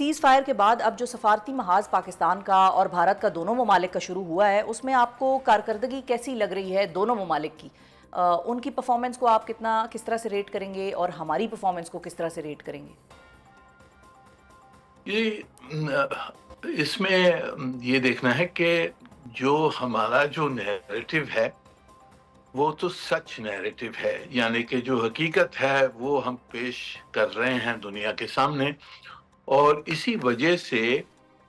Cease fire کے بعد اب جو سفارتی محاذ پاکستان کا اور بھارت کا دونوں ممالک کا شروع ہوا ہے، اس میں آپ کو کارکردگی کیسی لگ رہی ہے دونوں ممالک کی؟ ان کی پرفارمنس کو آپ کس طرح سے ریٹ کریں گے اور ہماری پرفارمنس کو کس طرح سے ریٹ کریں گے؟ اس میں یہ دیکھنا ہے کہ جو ہمارا جو نیریٹو ہے وہ تو سچ نیریٹو ہے، یعنی کہ جو حقیقت ہے وہ ہم پیش کر رہے ہیں دنیا کے سامنے، اور اسی وجہ سے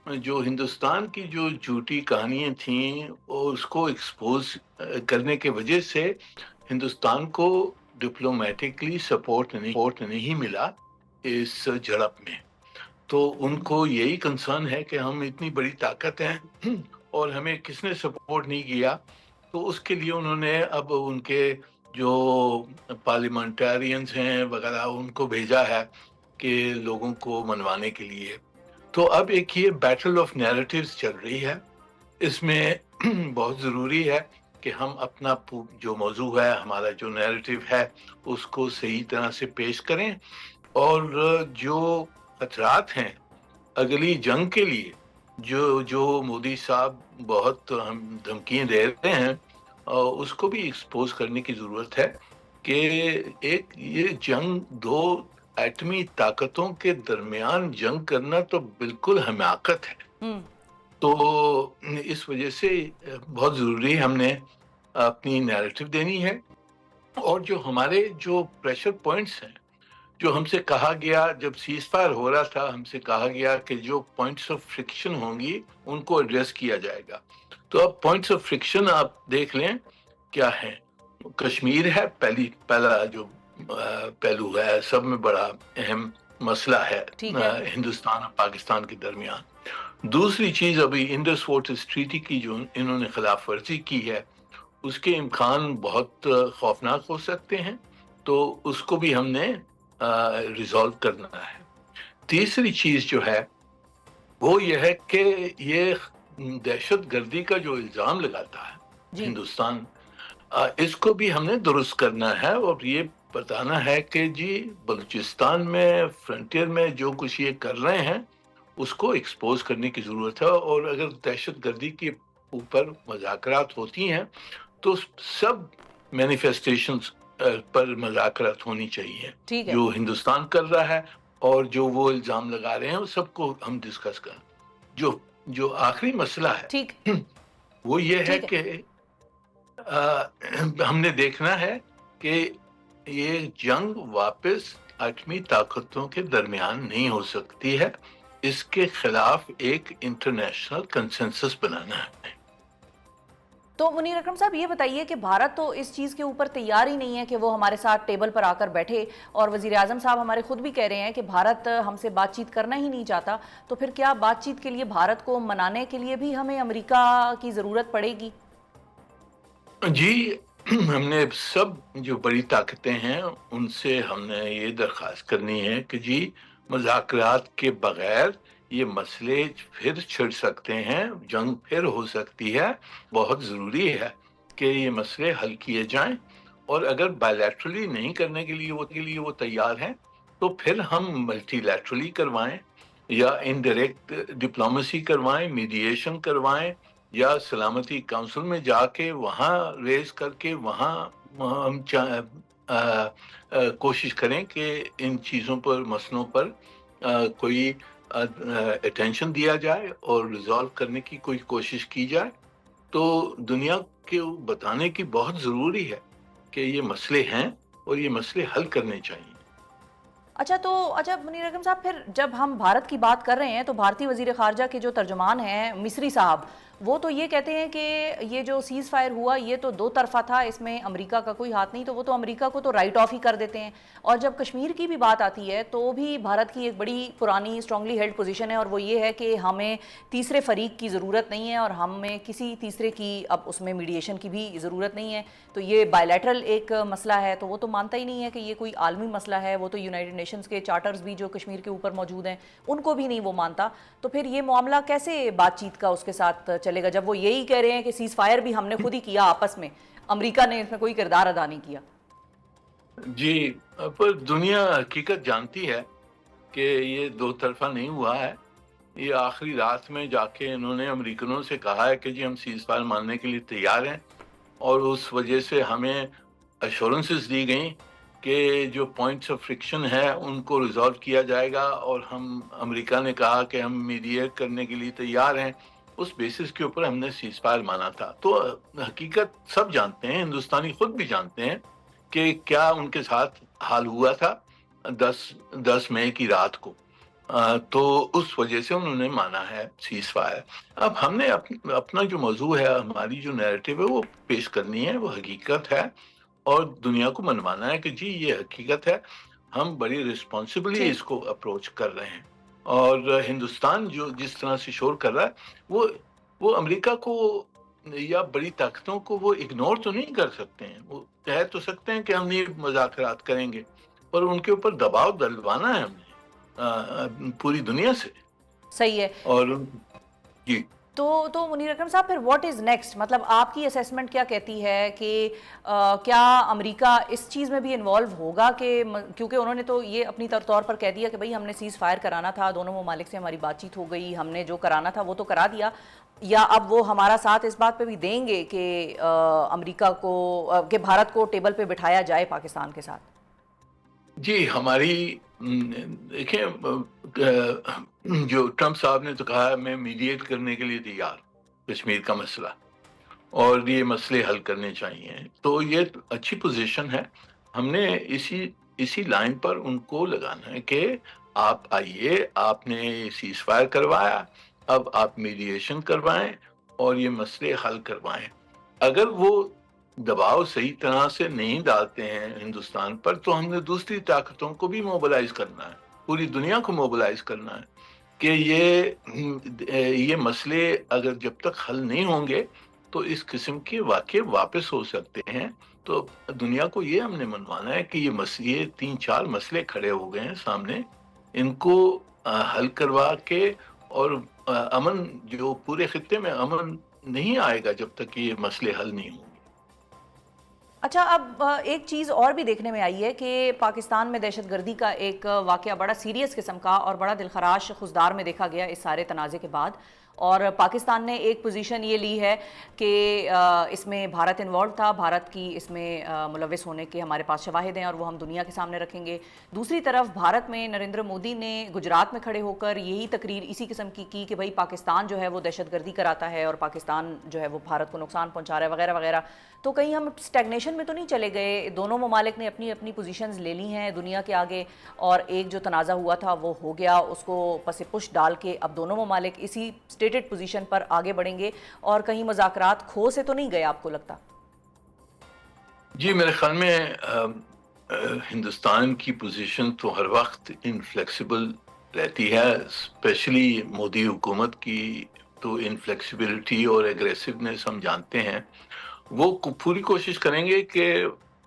جو ہندوستان کی جو جھوٹی کہانیاں تھیں اس کو ایکسپوز کرنے کے وجہ سے ہندوستان کو ڈپلومیٹکلی سپورٹ نہیں ملا اس جھڑپ میں۔ تو ان کو یہی کنسرن ہے کہ ہم اتنی بڑی طاقت ہیں اور ہمیں کس نے سپورٹ نہیں کیا، تو اس کے لیے انہوں نے اب ان کے جو پارلیمنٹرینز ہیں وغیرہ ان کو بھیجا ہے کہ لوگوں کو منوانے کے لیے۔ تو اب ایک یہ بیٹل آف نیریٹیوز چل رہی ہے، اس میں بہت ضروری ہے کہ ہم اپنا جو موضوع ہے، ہمارا جو نیریٹیو ہے، اس کو صحیح طرح سے پیش کریں، اور جو خطرات ہیں اگلی جنگ کے لیے جو مودی صاحب بہت دھمکیاں دے رہے ہیں، اس کو بھی ایکسپوز کرنے کی ضرورت ہے کہ ایک یہ جنگ دو ایٹمی طاقتوں کے درمیان جنگ کرنا تو بالکل حماقت ہے۔ تو اس وجہ سے بہت ضروری ہم نے اپنی نیریٹو دینی ہے، اور جو ہمارے جو پریشر پوائنٹس ہیں، جو ہم سے کہا گیا جب سیز فائر ہو رہا تھا، ہم سے کہا گیا کہ جو پوائنٹس آف فرکشن ہوں گی ان کو ایڈریس کیا جائے گا۔ تو اب پوائنٹس آف فرکشن آپ دیکھ لیں کیا ہے۔ کشمیر ہے پہلا جو پہلو ہے، سب میں بڑا اہم مسئلہ ہے ہندوستان اور پاکستان کے درمیان۔ دوسری چیز ابھی انڈس واٹرز ٹریٹی کی جو انہوں نے خلاف ورزی کی ہے، اس کے امکان بہت خوفناک ہو سکتے ہیں، تو اس کو بھی ہم نے ریزالو کرنا ہے۔ تیسری چیز جو ہے وہ یہ ہے کہ یہ دہشت گردی کا جو الزام لگاتا ہے ہندوستان، اس کو بھی ہم نے درست کرنا ہے، اور یہ بتانا ہے کہ جی بلوچستان میں فرنٹیئر میں جو کچھ یہ کر رہے ہیں اس کو ایکسپوز کرنے کی ضرورت ہے، اور اگر دہشت گردی کے اوپر مذاکرات ہوتی ہیں تو سب مینیفیسٹیشنز پر مذاکرات ہونی چاہیے، جو ہندوستان کر رہا ہے اور جو وہ الزام لگا رہے ہیں، وہ سب کو ہم ڈسکس کریں۔ جو آخری مسئلہ ہے وہ یہ ہے کہ ہم نے دیکھنا ہے کہ یہ جنگ واپس ایٹمی طاقتوں کے درمیان نہیں ہو سکتی ہے، اس کے خلاف ایک انٹرنیشنل کنسنسس بنانا ہے۔ تو منیر اکرم صاحب یہ بتائیے کہ بھارت تو اس چیز کے اوپر تیار ہی نہیں ہے کہ وہ ہمارے ساتھ ٹیبل پر آ کر بیٹھے، اور وزیر اعظم صاحب ہمارے خود بھی کہہ رہے ہیں کہ بھارت ہم سے بات چیت کرنا ہی نہیں چاہتا، تو پھر کیا بات چیت کے لیے بھارت کو منانے کے لیے بھی ہمیں امریکہ کی ضرورت پڑے گی؟ جی، ہم نے سب جو بڑی طاقتیں ہیں ان سے ہم نے یہ درخواست کرنی ہے کہ جی مذاکرات کے بغیر یہ مسئلے پھر چھڑ سکتے ہیں، جنگ پھر ہو سکتی ہے۔ بہت ضروری ہے کہ یہ مسئلے حل کیے جائیں، اور اگر بائیلیٹرلی نہیں کرنے کے لیے وہ تیار ہیں تو پھر ہم ملٹی لیٹرلی کروائیں، یا انڈائریکٹ ڈپلومیسی کروائیں، میڈیشن کروائیں، یا سلامتی کونسل میں جا کے وہاں ریز کر کے وہاں ہم کوشش کریں کہ ان چیزوں پر، مسئلوں پر کوئی اٹینشن دیا جائے اور ریزالو کرنے کی کوئی کوشش کی جائے۔ تو دنیا کو بتانے کی بہت ضروری ہے کہ یہ مسئلے ہیں اور یہ مسئلے حل کرنے چاہیے۔ اچھا منیر اکرم صاحب، پھر جب ہم بھارت کی بات کر رہے ہیں تو بھارتی وزیر خارجہ کے جو ترجمان ہیں مصری صاحب، وہ تو یہ کہتے ہیں کہ یہ جو سیز فائر ہوا یہ تو دو طرفہ تھا، اس میں امریکہ کا کوئی ہاتھ نہیں، تو وہ تو امریکہ کو تو رائٹ آف ہی کر دیتے ہیں۔ اور جب کشمیر کی بھی بات آتی ہے تو بھی بھارت کی ایک بڑی پرانی اسٹرانگلی ہیلڈ پوزیشن ہے، اور وہ یہ ہے کہ ہمیں تیسرے فریق کی ضرورت نہیں ہے، اور ہمیں کسی تیسرے کی اب اس میں میڈیشن کی بھی ضرورت نہیں ہے۔ تو یہ بائیلیٹرل ایک مسئلہ ہے، تو وہ تو مانتا ہی نہیں ہے کہ یہ کوئی عالمی مسئلہ ہے، وہ تو یونائٹڈ نیشنز کے چارٹرز بھی جو کشمیر کے اوپر موجود ہیں ان کو بھی نہیں وہ مانتا۔ تو پھر یہ معاملہ کیسے بات چیت کا اس کے ساتھ چلے گا جب وہ یہی کہہ رہے ہیں کہ سیز فائر بھی ہم نے خود ہی کیا آپس میں، امریکہ نے اس میں کوئی کردار ادا نہیں کیا؟ جی، پر دنیا حقیقت جانتی ہے کہ یہ دو طرفہ نہیں ہوا ہے. یہ آخری رات میں جا کے انہوں نے امریکنوں سے کہا ہے کہ جی ہم سیز فائر ماننے کے لیے تیار ہیں, اور اس وجہ سے ہمیں ایشورنسز دی گئیں کہ جو پوائنٹس آف فرکشن ہے ان کو ریزالو کیا جائے گا, اور امریکہ نے کہا کہ ہم میڈیٹ کرنے کے لیے تیار ہیں. اس بیسس کے اوپر ہم نے سیز فائر مانا تھا. تو حقیقت سب جانتے ہیں, ہندوستانی خود بھی جانتے ہیں کہ کیا ان کے ساتھ حال ہوا تھا 10 مئی کی رات کو. تو اس وجہ سے انہوں نے مانا ہے سیز فائر. اب ہم نے اپنا جو موضوع ہے, ہماری جو نیریٹو ہے وہ پیش کرنی ہے, وہ حقیقت ہے, اور دنیا کو منوانا ہے کہ جی یہ حقیقت ہے, ہم بڑی ریسپانسبلی جی اس کو اپروچ کر رہے ہیں. اور ہندوستان جو جس طرح سے شور کر رہا ہے, وہ امریکہ کو یا بڑی طاقتوں کو وہ اگنور تو نہیں کر سکتے ہیں. وہ کہہ تو سکتے ہیں کہ ہم نہیں مذاکرات کریں گے, پر ان کے اوپر دباؤ ڈلوانا ہے ہم نے پوری دنیا سے. صحیح ہے. اور جی تو منیر اکرم صاحب پھر واٹ از نیکسٹ؟ مطلب آپ کی اسیسمنٹ کیا کہتی ہے کہ کیا امریکہ اس چیز میں بھی انوالو ہوگا؟ کہ کیونکہ انہوں نے تو یہ اپنی طور پر کہہ دیا کہ بھئی ہم نے سیز فائر کرانا تھا, دونوں ممالک سے ہماری بات چیت ہو گئی, ہم نے جو کرانا تھا وہ تو کرا دیا, یا اب وہ ہمارا ساتھ اس بات پہ بھی دیں گے کہ امریکہ کو کہ بھارت کو ٹیبل پہ بٹھایا جائے پاکستان کے ساتھ؟ جی ہماری دیکھیں, جو ٹرمپ صاحب نے تو کہا میں میڈیٹ کرنے کے لیے تیار, کشمیر کا مسئلہ اور یہ مسئلے حل کرنے چاہیے, تو یہ اچھی پوزیشن ہے. ہم نے اسی لائن پر ان کو لگانا ہے کہ آپ آئیے, آپ نے سیز فائر کروایا, اب آپ میڈیشن کروائیں اور یہ مسئلے حل کروائیں. اگر وہ دباؤ صحیح طرح سے نہیں ڈالتے ہیں ہندوستان پر, تو ہم نے دوسری طاقتوں کو بھی موبلائز کرنا ہے, پوری دنیا کو موبلائز کرنا ہے کہ یہ مسئلے اگر جب تک حل نہیں ہوں گے تو اس قسم کے واقعے واپس ہو سکتے ہیں. تو دنیا کو یہ ہم نے منوانا ہے کہ یہ 3-4 مسئلے کھڑے ہو گئے ہیں سامنے, ان کو حل کروا کے, اور امن جو پورے خطے میں امن نہیں آئے گا جب تک یہ مسئلے حل نہیں ہوں گے. اچھا, اب ایک چیز اور بھی دیکھنے میں آئی ہے کہ پاکستان میں دہشت گردی کا ایک واقعہ بڑا سیریس قسم کا اور بڑا دلخراش خزدار میں دیکھا گیا اس سارے تنازع کے بعد, اور پاکستان نے ایک پوزیشن یہ لی ہے کہ اس میں بھارت انوالو تھا, بھارت کی اس میں ملوث ہونے کے ہمارے پاس شواہد ہیں اور وہ ہم دنیا کے سامنے رکھیں گے. دوسری طرف بھارت میں نریندر مودی نے گجرات میں کھڑے ہو کر یہی تقریر اسی قسم کی کہ بھئی پاکستان جو ہے وہ دہشت گردی کراتا ہے اور پاکستان جو ہے وہ بھارت کو نقصان پہنچا رہا ہے وغیرہ وغیرہ. تو کہیں ہم اسٹیگنیشن میں تو نہیں چلے گئے؟ دونوں ممالک نے اپنی اپنی پوزیشنز لے لی ہیں دنیا کے آگے, اور ایک جو تنازع ہوا تھا وہ ہو گیا, اس کو پس پش ڈال کے اب دونوں ممالک اسی اسٹیٹڈ پوزیشن پر آگے بڑھیں گے, اور کہیں مذاکرات کھو سے تو نہیں گئے آپ کو لگتا؟ جی میرے خیال میں ہندوستان کی پوزیشن تو ہر وقت انفلیکسیبل رہتی ہے, اسپیشلی مودی حکومت کی تو انفلیکسیبلٹی اور ایگریسونیس ہم جانتے ہیں. وہ پوری کوشش کریں گے کہ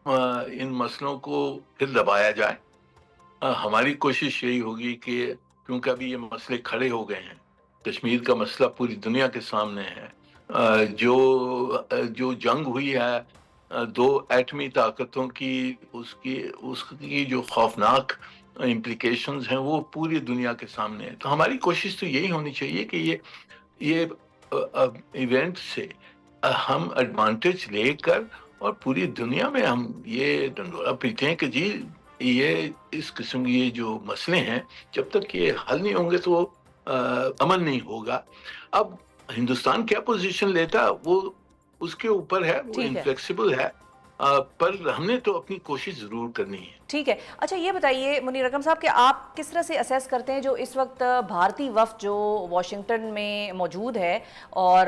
ان مسئلوں کو پھر دبایا جائے. ہماری کوشش یہی ہوگی کہ کیونکہ ابھی یہ مسئلے کھڑے ہو گئے ہیں, کشمیر کا مسئلہ پوری دنیا کے سامنے ہے, جو جنگ ہوئی ہے دو ایٹمی طاقتوں کی, اس کی جو خوفناک امپلیکیشنز ہیں وہ پوری دنیا کے سامنے ہیں. تو ہماری کوشش تو یہی ہونی چاہیے کہ یہ ایونٹ سے ہم ایڈوانٹیج لے کر اور پوری دنیا میں ہم یہ ڈنڈورا پیٹیں کہ جی یہ اس قسم کے یہ جو مسئلے ہیں جب تک یہ حل نہیں ہوں گے تو امن نہیں ہوگا. اب ہندوستان کیا پوزیشن لیتا وہ اس کے اوپر ہے, وہ انفلیکسیبل ہے, پر ہم نے تو اپنی کوشش ضرور کرنی ہے. ٹھیک ہے. اچھا یہ بتائیے منیر اکرم صاحب کہ آپ کس طرح سے اسیس کرتے ہیں جو اس وقت بھارتی وفد جو واشنگٹن میں موجود ہے اور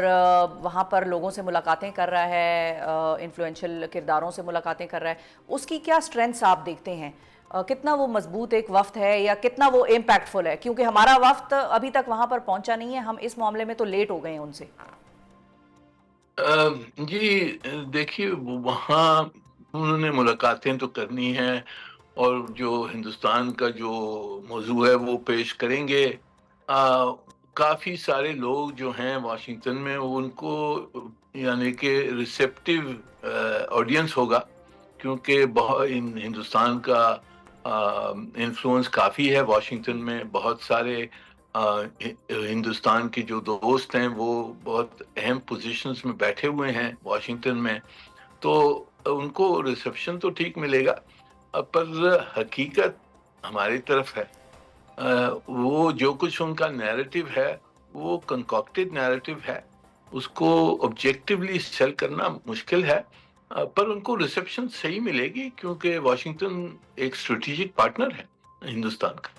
وہاں پر لوگوں سے ملاقاتیں کر رہا ہے, انفلوئنشل کرداروں سے ملاقاتیں کر رہا ہے, اس کی کیا سٹرینتھس آپ دیکھتے ہیں؟ کتنا وہ مضبوط ایک وفد ہے یا کتنا وہ امپیکٹفل ہے؟ کیونکہ ہمارا وفد ابھی تک وہاں پر پہنچا نہیں ہے, ہم اس معاملے میں تو لیٹ ہو گئے ہیں ان سے. جی دیکھیے وہاں انہوں نے ملاقاتیں تو کرنی ہیں اور جو ہندوستان کا جو موضوع ہے وہ پیش کریں گے. کافی سارے لوگ جو ہیں واشنگٹن میں ان کو یعنی کہ ریسیپٹیو آڈینس ہوگا, کیونکہ ہندوستان کا انفلوئنس کافی ہے واشنگٹن میں. بہت سارے ہندوستان کے جو دوست ہیں وہ بہت اہم پوزیشنز میں بیٹھے ہوئے ہیں واشنگٹن میں, تو ان کو ریسیپشن تو ٹھیک ملے گا, پر حقیقت ہماری طرف ہے. وہ جو کچھ ان کا نیریٹو ہے وہ کنکاکٹڈ نیریٹو ہے, اس کو آبجیکٹیولی سیل کرنا مشکل ہے, پر ان کو ریسیپشن صحیح ملے گی کیونکہ واشنگٹن ایک اسٹریٹجک پارٹنر ہے ہندوستان کا.